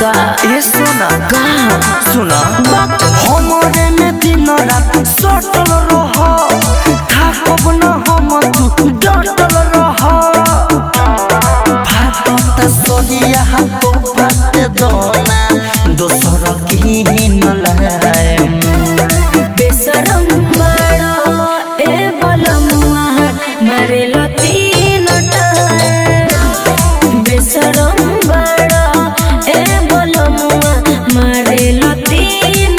का ये सुना का सुना हमरे में दिन रात सटल रह थाकब न हम तू डटल रह भात सोहिया को भात दोना दोसर की न लाए बेसरम बड़ा ए बलमुआ मारे तीन टाइम बेसरम बड़ा ए बलमुआ मारे तीन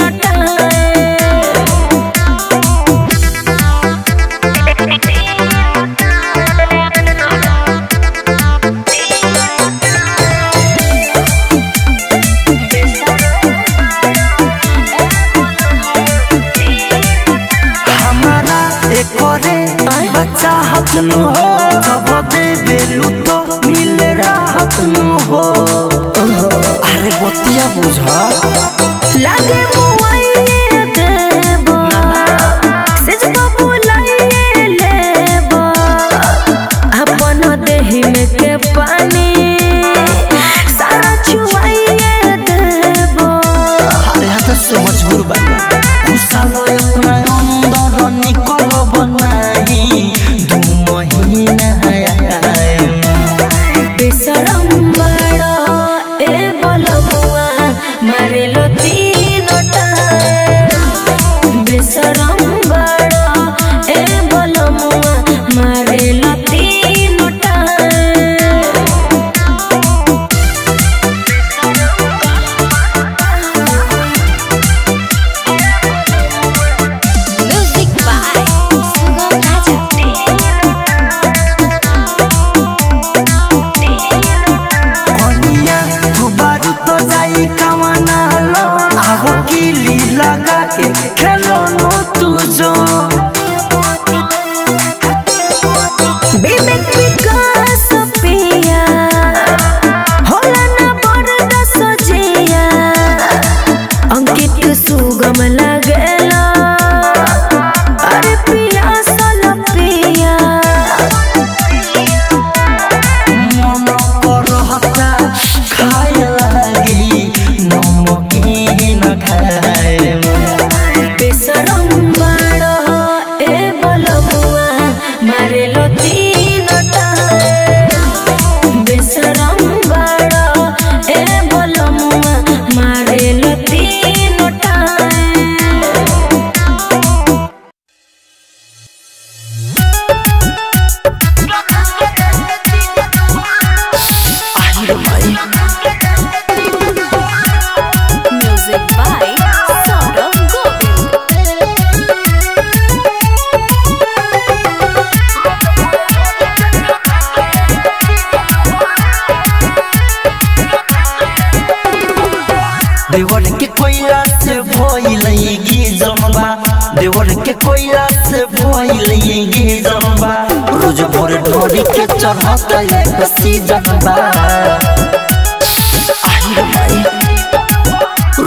चाहत न हो जब दे बेलू तो मिल राहत न हो अरे बतिया बुझा लागे मुआइए देबो सेज बबुलाइए लेबो अपन देहि में के पानी सारा छुआइए देबो अरे हाथ से मजबूर बना गुस्सा लो अपना अंदर निकल बनाई बेसरम बड़ा ए बलमुआ मारे तीन टाइम बेसरम बड़ा ए बलमुआ मारे तीन म्यूजिक बाय सुगम राजा लगा के खेलो नो तुझो विवेक विकास पिया होला ना बरदा सजिया अंकित सुगम लगेला अरे पिया सल पिया मन करहता खाए लगी नमकीन खाए बेसरम बड़ा ए बलमुआ मारे तीन टाइम बेसरम बड़ा ए बलमुआ मारे तीन time music by Saurabh Govind देवर के कोयला से भइलगी जनबा देवर के कोयला से भइलगी जनबा रोज भोर ढोरी के चढ़ता एक सीजनबा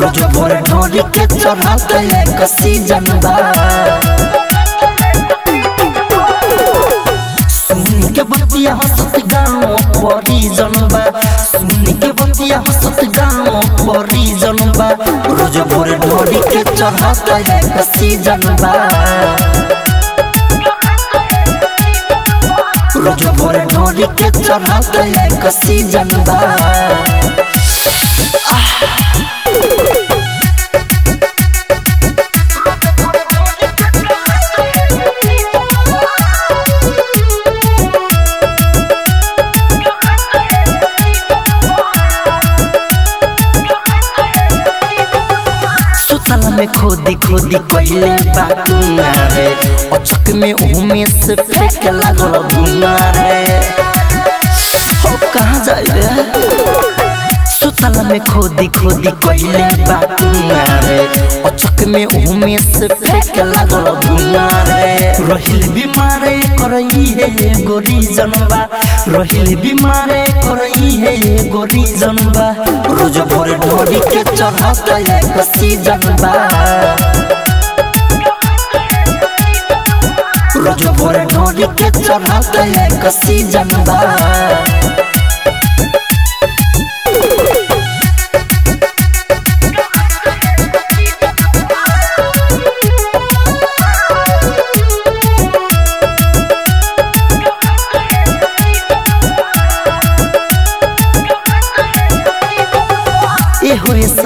रोज भोर ढोरी के चढ़ता एक सीजनबा सुन के बतिया हंसत गाँव परी जनबा सुन के बतिया हंसत गाँव परी जनबा रोज भोर ढोरी के चढ़ता एक सीजनबा रोज भोर ढोरी के चढ़ता एक सीजनबा में खोदी खोदी कहले बाकुना रे अचक में उमे से फेंक लागल गुना रे हो कहाँ जाए रे सुतल में खोदी खोदी कहले बाकुना रे अचक में उमे से फेंक लागल गुना रे रहिल बीमारे करई है गोरी जनबा रहिल बीमारे करई है गोरी जनबा रोज भोर ढोरी के चढ़ता एक सीजनबा रोज भोर ढोरी के चढ़ता एक सीजनबा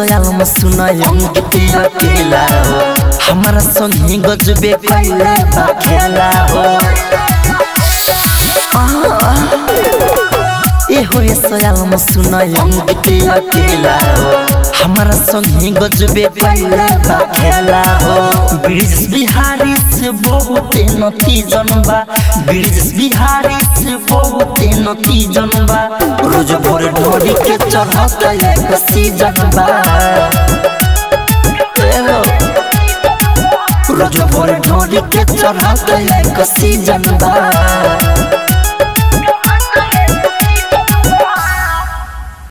सयाल में सुनाय अंकित अकेला हो हमारा संगी गजबे कैला बा खेला हो ए हो सयाल में सुनाय अंकित अकेला हो हमारा संगी गजबे कैला बा खेला हो ब्रिज बिहारी से बहुत नती जनबा ब्रिज बिहारी से बहुत नती जनबा रोज भोर ढोरी के चढ़ता एक सीजन बा रोज भोर ढोरी के चढ़ता एक सीजन बा